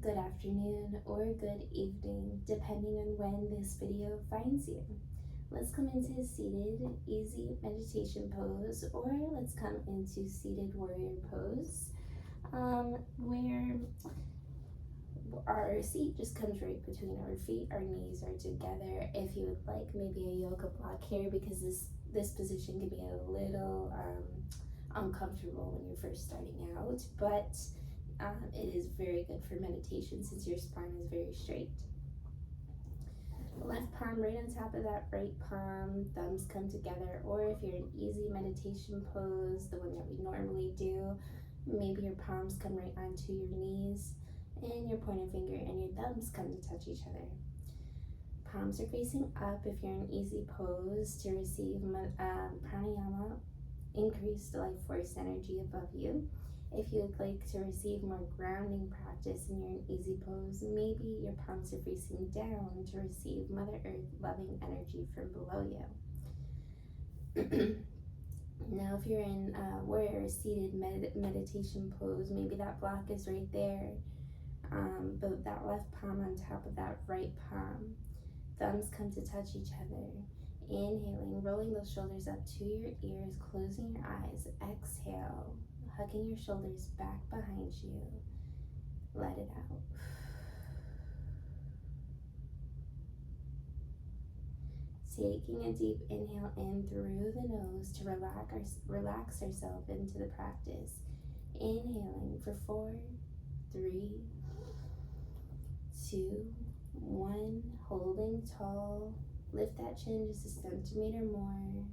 good afternoon, or good evening, depending on when this video finds you. Let's come into a seated, easy meditation pose, or let's come into seated warrior pose, where our seat just comes right between our feet. Our knees are together. If you would like maybe a yoga block here, because this position can be a little uncomfortable when you're first starting out, but it is very good for meditation since your spine is very straight. Left palm right on top of that right palm, thumbs come together, or if you're in easy meditation pose, the one that we normally do, maybe your palms come right onto your knees, and your pointer finger and your thumbs come to touch each other. Palms are facing up if you're in easy pose to receive pranayama, increased life force energy above you. If you would like to receive more grounding practice and you're in easy pose, maybe your palms are facing down to receive Mother Earth loving energy from below you. Now, if you're in warrior seated meditation pose, maybe that block is right there, but that left palm on top of that right palm. Thumbs come to touch each other. Inhaling, rolling those shoulders up to your ears, closing your eyes. Exhale, hugging your shoulders back behind you. Let it out. Taking a deep inhale in through the nose to relax ourselves into the practice. Inhaling for 4, 3, 2, 1. Holding tall. Lift that chin just a centimeter more.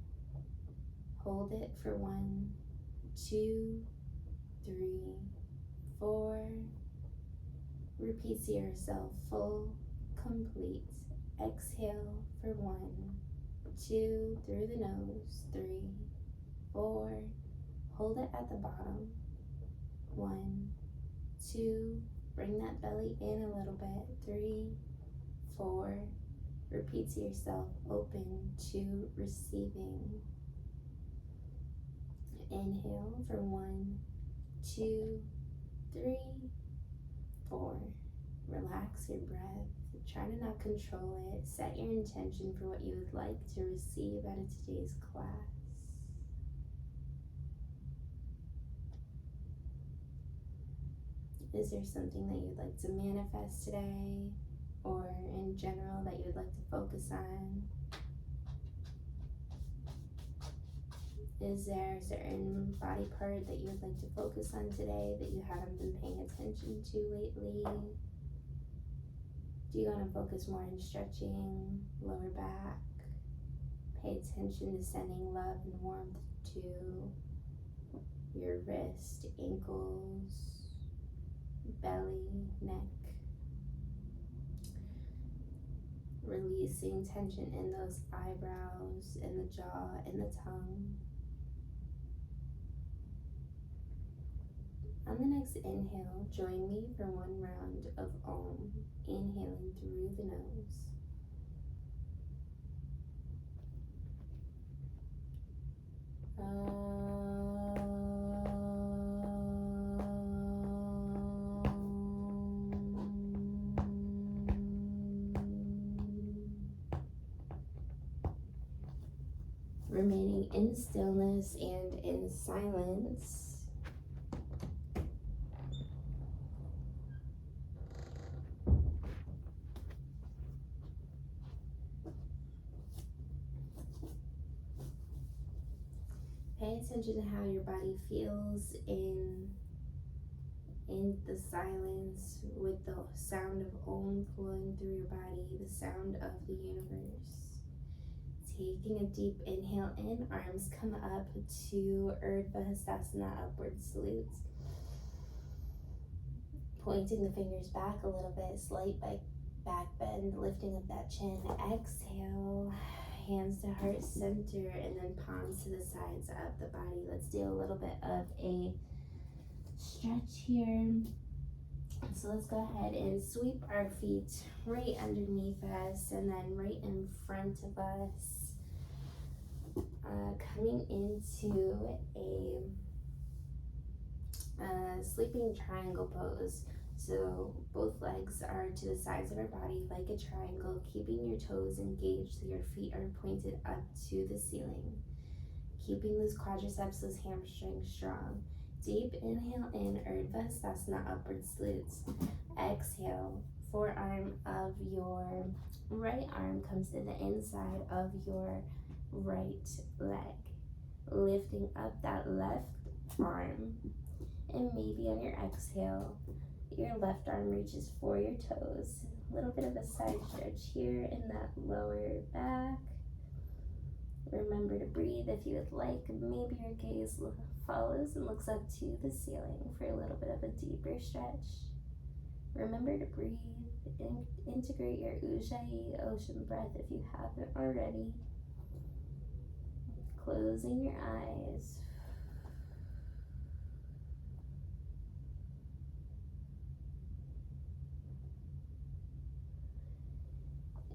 Hold it for 1, 2, 3, 4. Repeat to yourself, full, complete. Exhale for 1, 2, through the nose, 3, 4. Hold it at the bottom. 1, 2. Bring that belly in a little bit. 3, 4. Repeat to yourself, open to receiving. Inhale for 1, 2, 3, 4. Relax your breath. Try to not control it. Set your intention for what you would like to receive out of today's class. Is there something that you'd like to manifest today, or in general that you would like to focus on? Is there a certain body part that you would like to focus on today that you haven't been paying attention to lately? Do you want to focus more on stretching, lower back? Pay attention to sending love and warmth to your wrist, ankles, belly, neck. Releasing tension in those eyebrows, in the jaw, in the tongue. On the next inhale, join me for 1 round of Om, inhaling through the nose. Remaining in stillness and in silence. Pay attention to how your body feels in the silence, with the sound of Om flowing through your body, the sound of the universe. Taking a deep inhale in, arms come up to Urdhva Hastasana, upward salute. Pointing the fingers back a little bit, slight back bend, lifting up that chin. Exhale. Hands to heart center, and then palms to the sides of the body. Let's do a little bit of a stretch here. So let's go ahead and sweep our feet right underneath us and then right in front of us. Coming into a sleeping triangle pose. So both legs are to the sides of our body like a triangle, keeping your toes engaged so your feet are pointed up to the ceiling. Keeping those quadriceps, those hamstrings strong. Deep inhale in, Urdhva Hastasana, upward salutes. Exhale, forearm of your right arm comes to the inside of your right leg. Lifting up that left arm. And maybe on your exhale, your left arm reaches for your toes. A little bit of a side stretch here in that lower back. Remember to breathe if you would like. Maybe your gaze follows and looks up to the ceiling for a little bit of a deeper stretch. Remember to breathe. Integrate your Ujjayi ocean breath if you haven't already. Closing your eyes.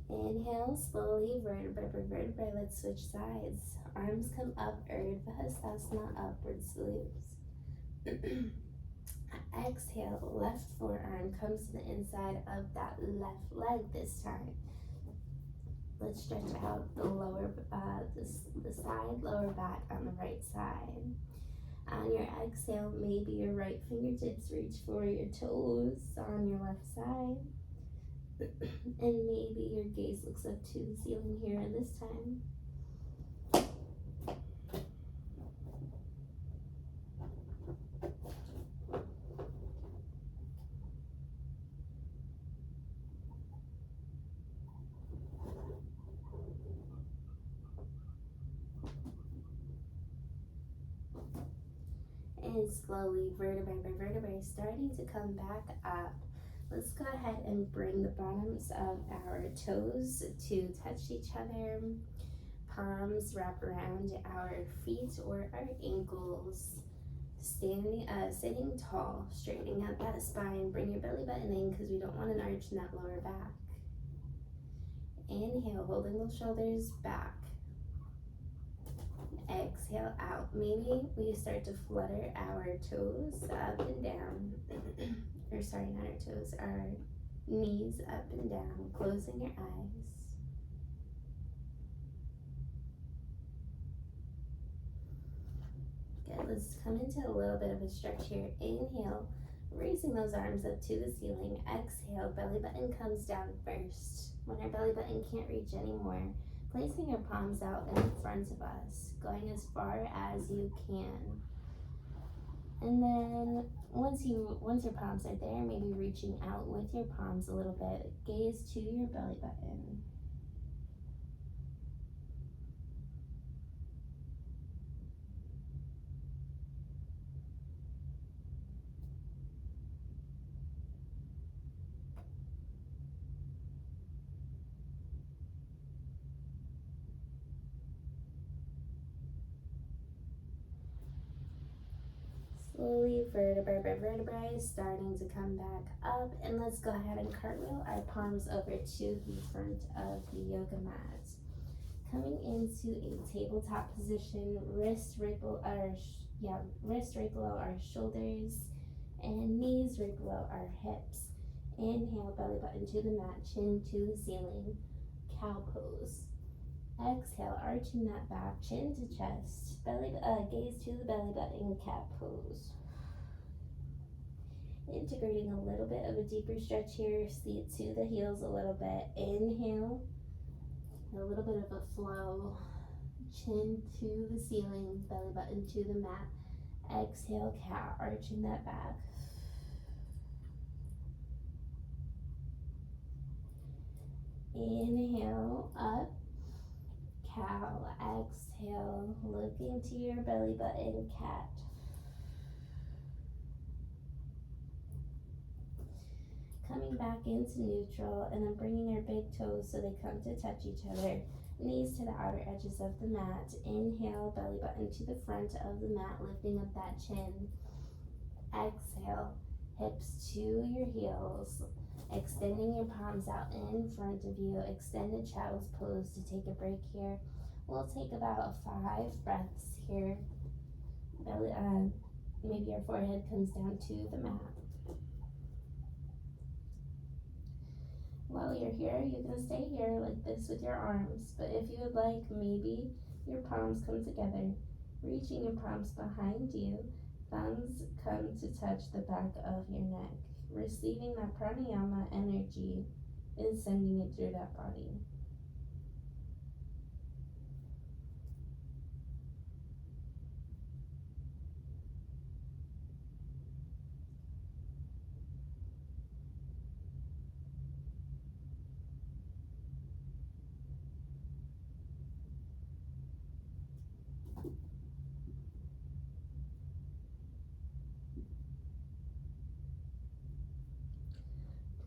Inhale slowly, vertebrae by vertebrae. Let's switch sides. Arms come up, Urdhva Hastasana, upward salutes. Exhale, left forearm comes to the inside of that left leg this time. Let's stretch out the lower, the side lower back on the right side. On your exhale, maybe your right fingertips reach for your toes on your left side. And maybe your gaze looks up to the ceiling here this time. And slowly, vertebrae by vertebrae, starting to come back up. Let's go ahead and bring the bottoms of our toes to touch each other. Palms wrap around our feet or our ankles. Sitting tall, straightening out that spine. Bring your belly button in because we don't want an arch in that lower back. Inhale, holding those shoulders back. Exhale out. Maybe we start to flutter our toes up and down. Or sorry, not our toes, our knees up and down. Closing your eyes. Good, let's come into a little bit of a stretch here. Inhale, raising those arms up to the ceiling. Exhale, belly button comes down first. When our belly button can't reach anymore, placing your palms out in front of us, going as far as you can. And then once your palms are there, maybe reaching out with your palms a little bit, gaze to your belly button. Slowly, vertebrae by vertebrae, starting to come back up. And let's go ahead and cartwheel our palms over to the front of the yoga mat. Coming into a tabletop position, wrists right below our shoulders, and knees right below our hips. Inhale, belly button to the mat, chin to the ceiling, cow pose. Exhale, arching that back, chin to chest, gaze to the belly button, cat pose. Integrating a little bit of a deeper stretch here, seat to the heels a little bit. Inhale, a little bit of a flow, chin to the ceiling, belly button to the mat. Exhale, cat, arching that back. Inhale, up, cow. Exhale, looking to your belly button, cat. Coming back into neutral and then bringing our big toes so they come to touch each other. Knees to the outer edges of the mat. Inhale, belly button to the front of the mat, lifting up that chin. Exhale, hips to your heels. Extending your palms out in front of you. Extended child's pose to take a break here. We'll take about 5 breaths here. Maybe our forehead comes down to the mat. While you're here, you can stay here like this with your arms, but if you would like, maybe your palms come together, reaching your palms behind you, thumbs come to touch the back of your neck, receiving that pranayama energy and sending it through that body.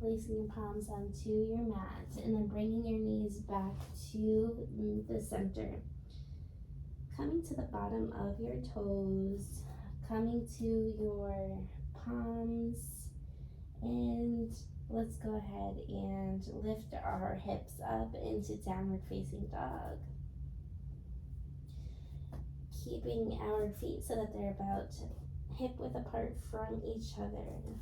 Placing your palms onto your mat and then bringing your knees back to the center. Coming to the bottom of your toes, coming to your palms, and let's go ahead and lift our hips up into downward facing dog. Keeping our feet so that they're about hip width apart from each other.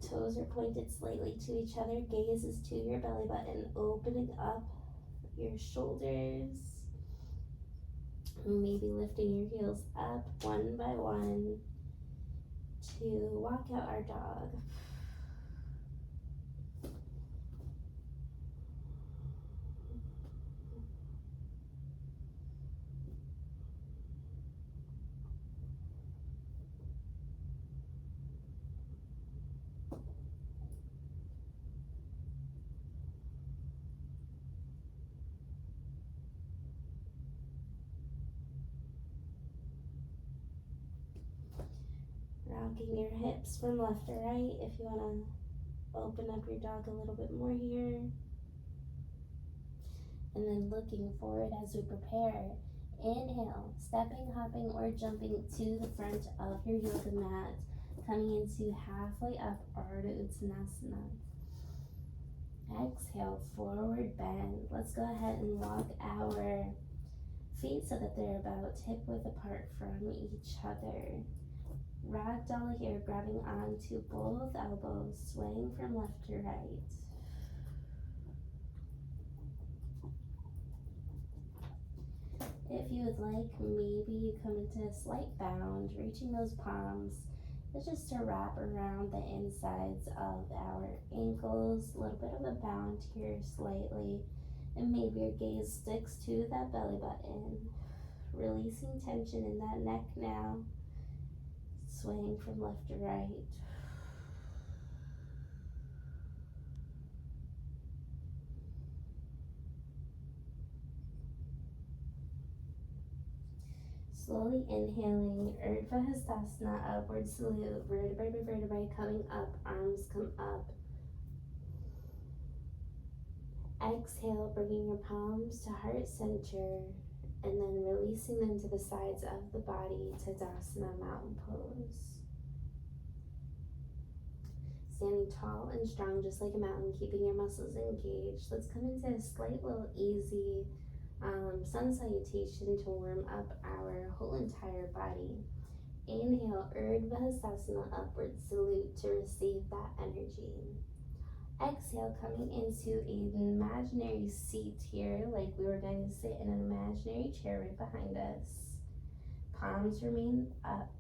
Toes are pointed slightly to each other. Gaze is to your belly button, opening up your shoulders. Maybe lifting your heels up one by one to walk out our dog. Rocking your hips from left to right if you want to open up your dog a little bit more here. And then looking forward as we prepare. Inhale, stepping, hopping, or jumping to the front of your yoga mat, coming into halfway up Ardha Uttanasana. Exhale, forward bend. Let's go ahead and walk our feet so that they're about hip width apart from each other. Ragdoll here, grabbing onto both elbows, swaying from left to right. If you would like, maybe you come into a slight bound, reaching those palms. It's just to wrap around the insides of our ankles, a little bit of a bound here slightly, and maybe your gaze sticks to that belly button. Releasing tension in that neck now, swaying from left to right. Slowly inhaling, Urdhva Hastasana, upward salute, vertebrae by vertebrae coming up, arms come up. Exhale, bringing your palms to heart center, and then releasing them to the sides of the body, Tadasana, mountain pose. Standing tall and strong, just like a mountain, keeping your muscles engaged. Let's come into a slight little easy sun salutation to warm up our whole entire body. Inhale, Urdhva Hastasana, upward salute to receive that energy. Exhale, coming into an imaginary seat here, like we were going to sit in an imaginary chair right behind us. Palms remain up.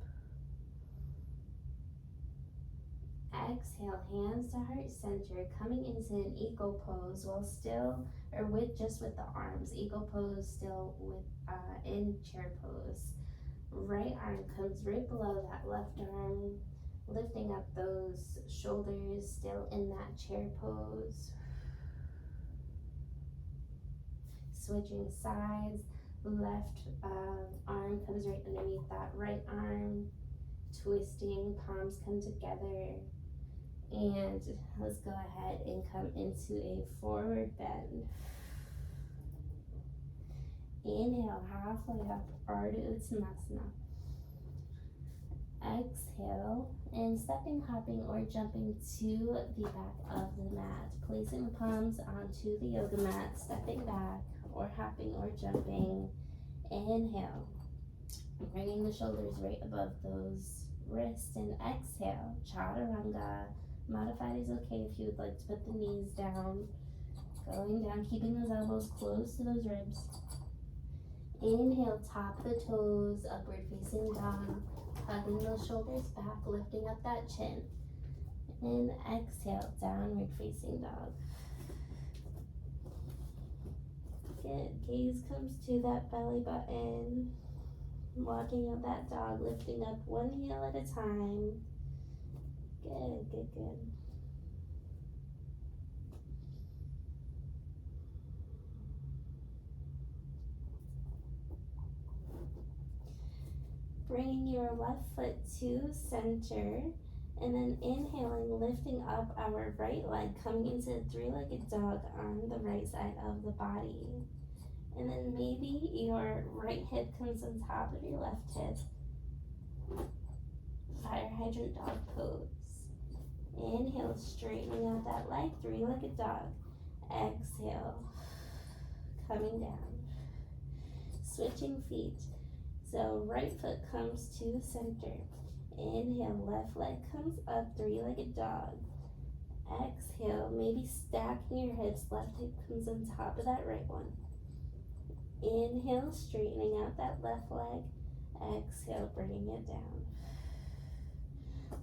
Exhale, hands to heart center, coming into an eagle pose while still, or with the arms. Eagle pose still with in chair pose. Right arm comes right below that left arm, lifting up those shoulders, still in that chair pose. Switching sides, left arm comes right underneath that right arm, twisting, palms come together. And let's go ahead and come into a forward bend. Inhale, halfway up, Ardha Uttanasana. Exhale, and stepping, hopping, or jumping to the back of the mat. Placing the palms onto the yoga mat, stepping back, or hopping, or jumping. Inhale, bringing the shoulders right above those wrists, and exhale, Chaturanga, Modified is okay if you would like to put the knees down. Going down, keeping those elbows close to those ribs. Inhale, top the toes, upward facing dog. Hugging those shoulders back, lifting up that chin. And exhale, downward facing dog. Good. Gaze comes to that belly button. Walking out that dog, lifting up one heel at a time. Good, good, good. Bringing your left foot to center, and then inhaling, lifting up our right leg, coming into a three-legged dog on the right side of the body. And then maybe your right hip comes on top of your left hip. Fire hydrant dog pose. Inhale, straightening out that leg, three-legged dog. Exhale, coming down. Switching feet. So right foot comes to center. Inhale, left leg comes up, three-legged dog. Exhale, maybe stacking your hips, left hip comes on top of that right one. Inhale, straightening out that left leg. Exhale, bringing it down.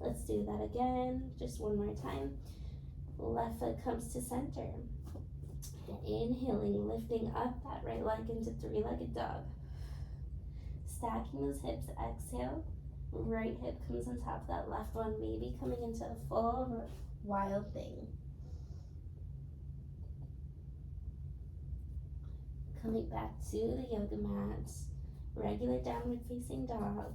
Let's do that again, just one more time. Left foot comes to center. Inhaling, lifting up that right leg into three-legged dog. Stacking those hips, exhale. Right hip comes on top of that left one, maybe coming into a full wild thing. Coming back to the yoga mat, regular downward facing dog.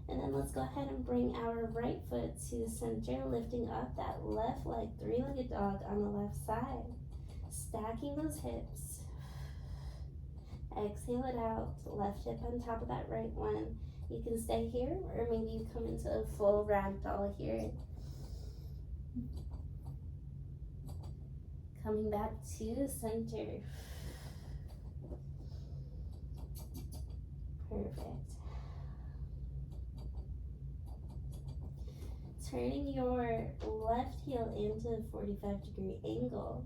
And then let's go ahead and bring our right foot to center, lifting up that left leg, three-legged dog on the left side. Stacking those hips. Exhale it out, left hip on top of that right one. You can stay here, or maybe you come into a full ragdoll here. Coming back to center. Perfect. Turning your left heel into a 45-degree angle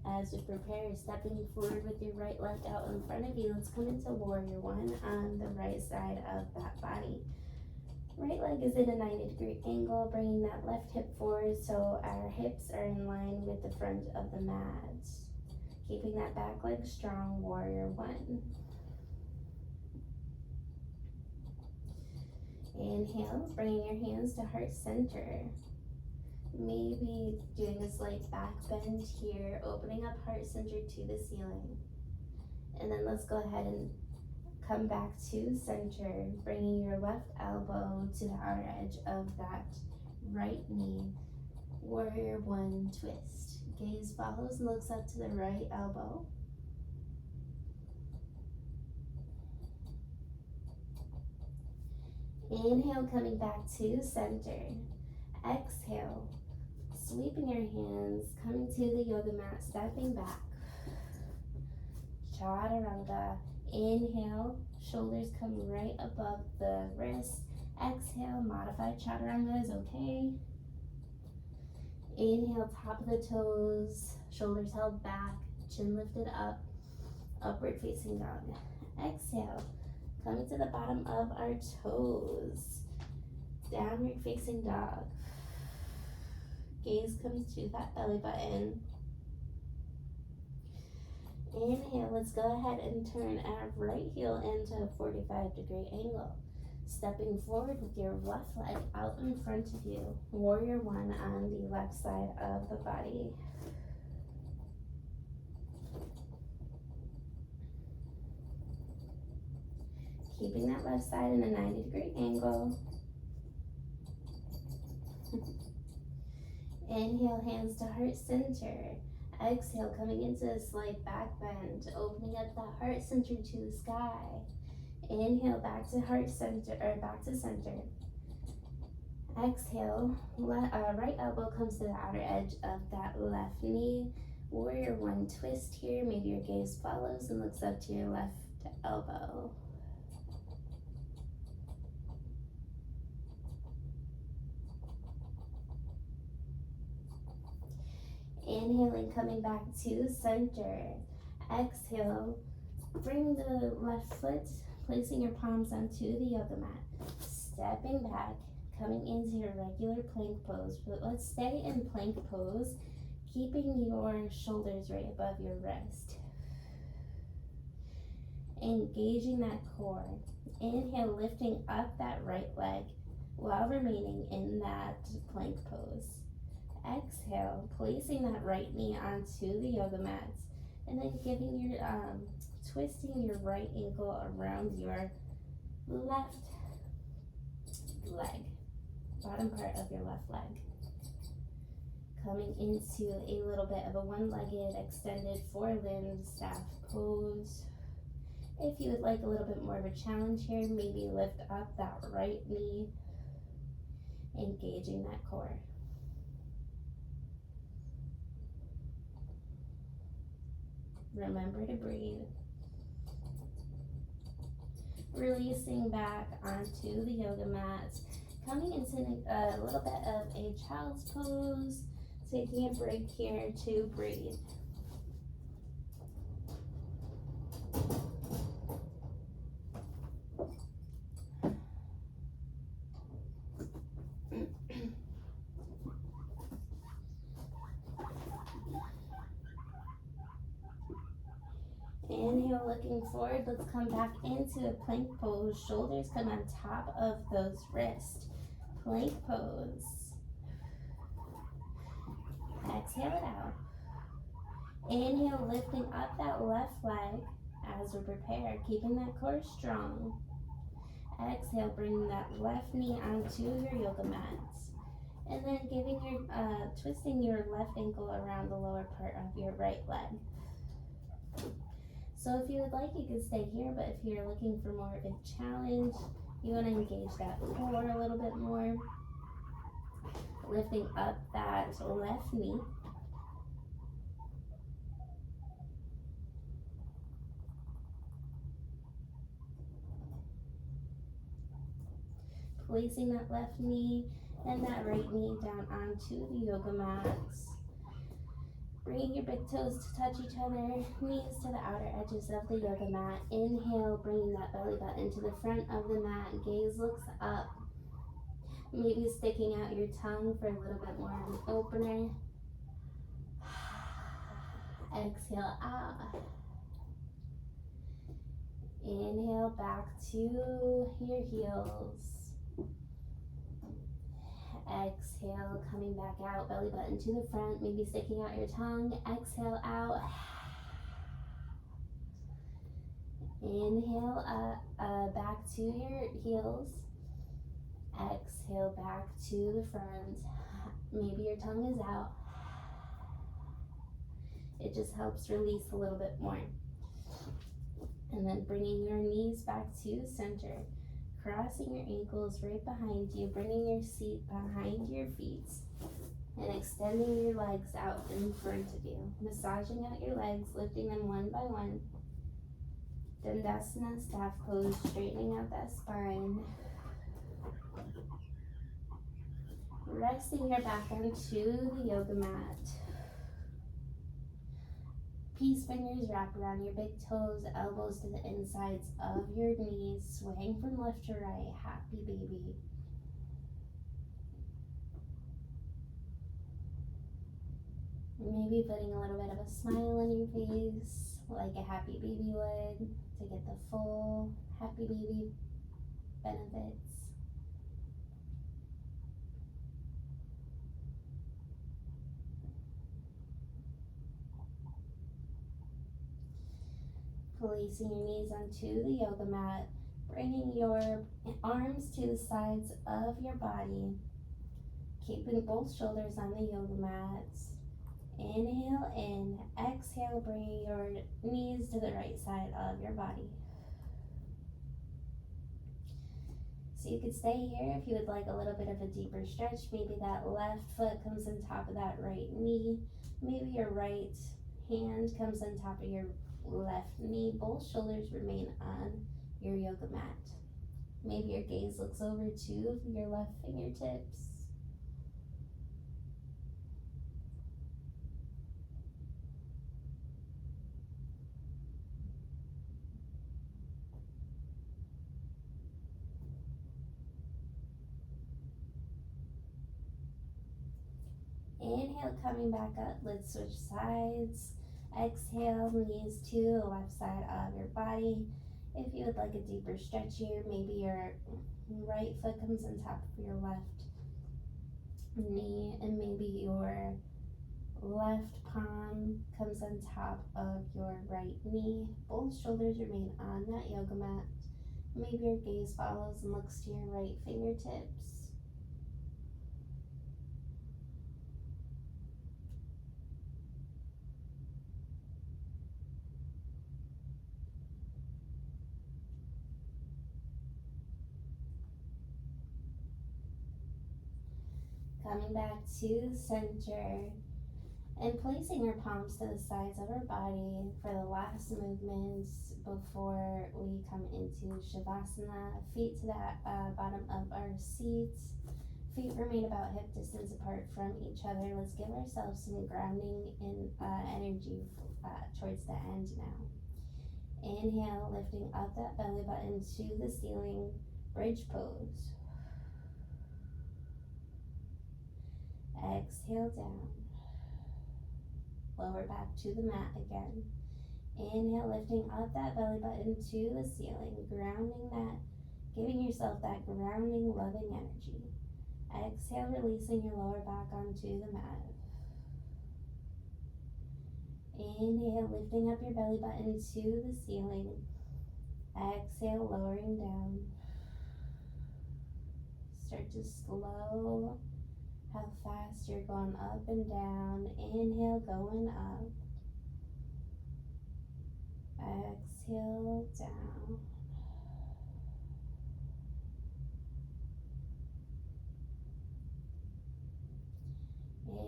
as we prepare, stepping forward with your right leg out in front of you. Let's come into warrior one on the right side of that body. Right leg is at a 90-degree angle, bringing that left hip forward so our hips are in line with the front of the mat. Keeping that back leg strong, warrior one. Inhale, bringing your hands to heart center. Maybe doing a slight back bend here, opening up heart center to the ceiling. And then let's go ahead and come back to center, bringing your left elbow to the outer edge of that right knee. Warrior one, twist. Gaze follows and looks up to the right elbow. Inhale, coming back to center. Exhale, sweeping your hands, coming to the yoga mat, stepping back. Chaturanga. Inhale, shoulders come right above the wrist. Exhale, modified chaturanga is okay. Inhale, top of the toes, shoulders held back, chin lifted up, upward facing dog. Exhale, coming to the bottom of our toes, downward facing dog. Gaze comes to that belly button. Inhale, let's go ahead and turn our right heel into a 45-degree angle. Stepping forward with your left leg out in front of you. Warrior one on the left side of the body. Keeping that left side in a 90-degree angle. Inhale, hands to heart center. Exhale, coming into a slight back bend, opening up the heart center to the sky. Inhale, back to heart center, or back to center. Exhale, right elbow comes to the outer edge of that left knee. Warrior one, twist here. Maybe your gaze follows and looks up to your left elbow. Inhaling, coming back to center. Exhale, bring the left foot, placing your palms onto the yoga mat. Stepping back, coming into your regular plank pose. But let's stay in plank pose, keeping your shoulders right above your wrist. Engaging that core. Inhale, lifting up that right leg while remaining in that plank pose. Exhale, placing that right knee onto the yoga mats, and then giving your twisting your right ankle around your left leg, bottom part of your left leg. Coming into a little bit of a one-legged extended four-limbed staff pose. If you would like a little bit more of a challenge here, maybe lift up that right knee, engaging that core. Remember to breathe. Releasing back onto the yoga mat. Coming into a little bit of a child's pose. Taking a break here to breathe. Inhale, looking forward. Let's come back into a plank pose. Shoulders come on top of those wrists. Plank pose. Exhale it out. Inhale, lifting up that left leg as we prepare, keeping that core strong. Exhale, bringing that left knee onto your yoga mats. And then giving your, twisting your left ankle around the lower part of your right leg. So if you would like, you can stay here, but if you're looking for more of a challenge, you want to engage that core a little bit more. Lifting up that left knee. Placing that left knee and that right knee down onto the yoga mats. Bringing your big toes to touch each other, knees to the outer edges of the yoga mat. Inhale, bringing that belly button to the front of the mat. Gaze looks up. Maybe sticking out your tongue for a little bit more of an opener. Exhale out. Inhale back to your heels. Exhale, coming back out, belly button to the front, maybe sticking out your tongue. Exhale out. Inhale up, back to your heels. Exhale back to the front. Maybe your tongue is out. It just helps release a little bit more. And then bringing your knees back to center. Crossing your ankles right behind you, bringing your seat behind your feet, and extending your legs out in front of you. Massaging out your legs, lifting them one by one. Dandasana, staff pose, straightening out that spine. Resting your back onto the yoga mat. Peace fingers wrap around your big toes, elbows to the insides of your knees, swaying from left to right, happy baby. Maybe putting a little bit of a smile on your face, like a happy baby would, to get the full happy baby benefits. Placing your knees onto the yoga mat, bringing your arms to the sides of your body, keeping both shoulders on the yoga mats. Inhale in, exhale, bringing your knees to the right side of your body. So you could stay here if you would like a little bit of a deeper stretch. Maybe that left foot comes on top of that right knee. Maybe your right hand comes on top of your left knee. Both shoulders remain on your yoga mat. Maybe your gaze looks over to your left fingertips. Inhale, coming back up. Let's switch sides. Exhale, knees to the left side of your body. If you would like a deeper stretch here, maybe your right foot comes on top of your left knee, and maybe your left palm comes on top of your right knee. Both shoulders remain on that yoga mat. Maybe your gaze follows and looks to your right fingertips. Coming back to center and placing our palms to the sides of our body for the last movements before we come into Shavasana. Feet to the bottom of our seats. Feet remain about hip distance apart from each other. Let's give ourselves some grounding in energy towards the end now. Inhale, lifting up that belly button to the ceiling, bridge pose. Exhale down. Lower back to the mat again. Inhale, lifting up that belly button to the ceiling, grounding that, giving yourself that grounding, loving energy. Exhale, releasing your lower back onto the mat. Inhale, lifting up your belly button to the ceiling. Exhale, lowering down. Start to slow how fast you're going up and down. Inhale, going up. Exhale, down.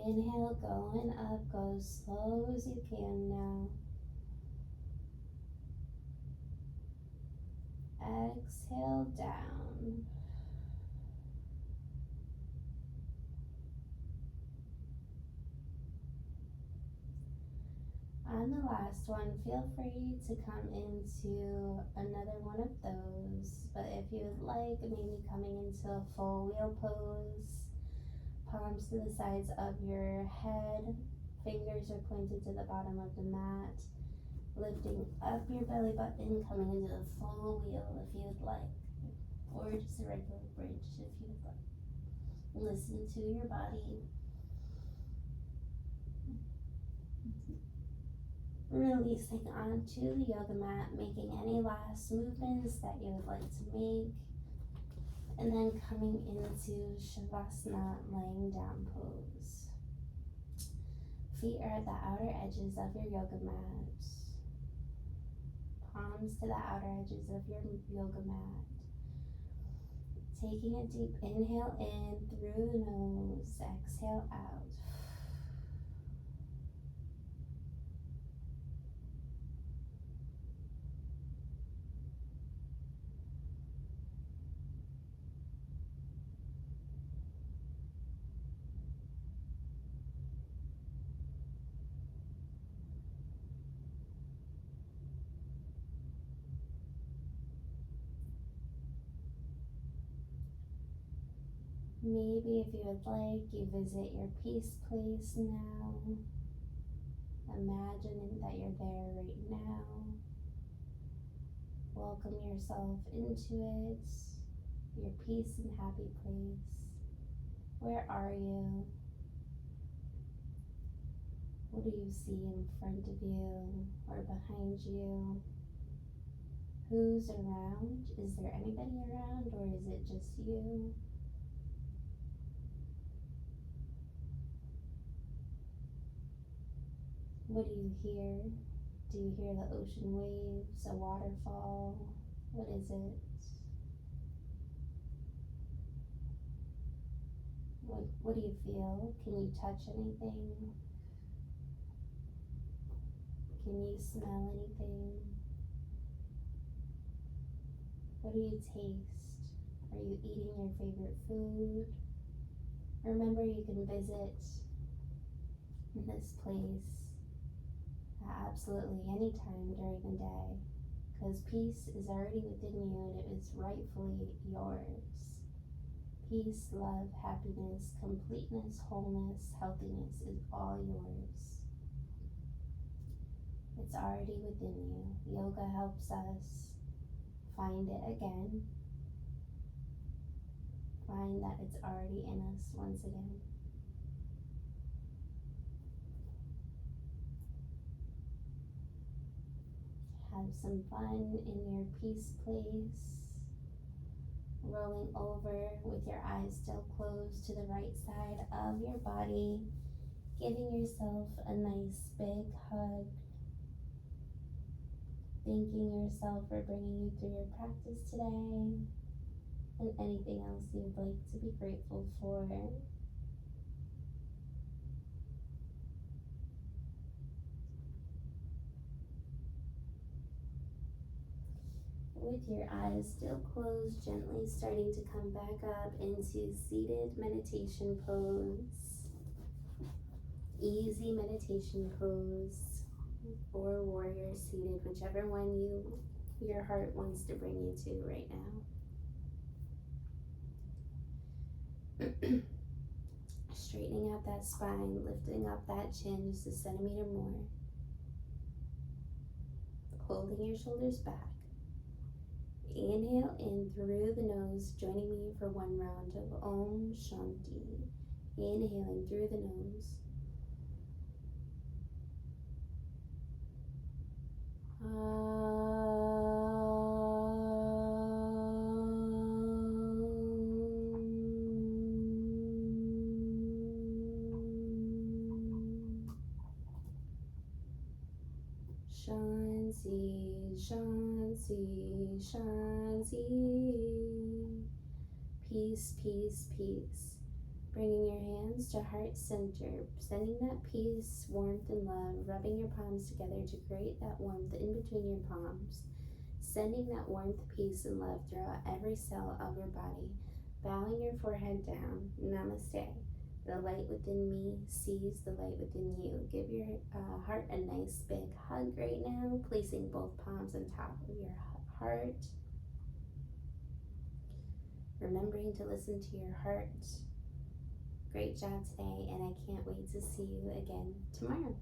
Inhale, going up. Go as slow as you can now. Exhale, down. On the last one, feel free to come into another one of those, but if you would like, maybe coming into a full wheel pose, palms to the sides of your head, fingers are pointed to the bottom of the mat, lifting up your belly button, coming into the full wheel if you would like, or just a regular bridge if you would like. Listen to your body. Releasing onto the yoga mat, making any last movements that you would like to make, and then coming into Shavasana, laying down pose. Feet are at the outer edges of your yoga mat. Palms to the outer edges of your yoga mat. Taking a deep inhale in through the nose, exhale out. Maybe if you would like, you visit your peace place now. Imagining that you're there right now. Welcome yourself into it, your peace and happy place. Where are you? What do you see in front of you or behind you? Who's around? Is there anybody around, or is it just you? What do you hear? Do you hear the ocean waves, a waterfall? What is it? What do you feel? Can you touch anything? Can you smell anything? What do you taste? Are you eating your favorite food? Remember, you can visit this place at absolutely any time during the day, because peace is already within you and it is rightfully yours. Peace, love, happiness, completeness, wholeness, healthiness is all yours. It's already within you. Yoga helps us find it again. Find that it's already in us once again. Have some fun in your peace place. Rolling over with your eyes still closed to the right side of your body. Giving yourself a nice big hug. Thanking yourself for bringing you through your practice today. And anything else you'd like to be grateful for. With your eyes still closed, gently starting to come back up into seated meditation pose. Easy meditation pose, or warrior seated, whichever one your heart wants to bring you to right now. Straightening out that spine, lifting up that chin just a centimeter more. Holding your shoulders back. Inhale in through the nose, joining me for one round of Om Shanti. Inhaling through the nose. Shanti, Shanti, Shanti. Peace, peace, peace. Bringing your hands to heart center, sending that peace, warmth, and love, rubbing your palms together to create that warmth in between your palms. Sending that warmth, peace, and love throughout every cell of your body. Bowing your forehead down. Namaste. The light within me sees the light within you. Give your heart a nice big hug right now, placing both palms on top of your heart. Remembering to listen to your heart. Great job today, and I can't wait to see you again tomorrow.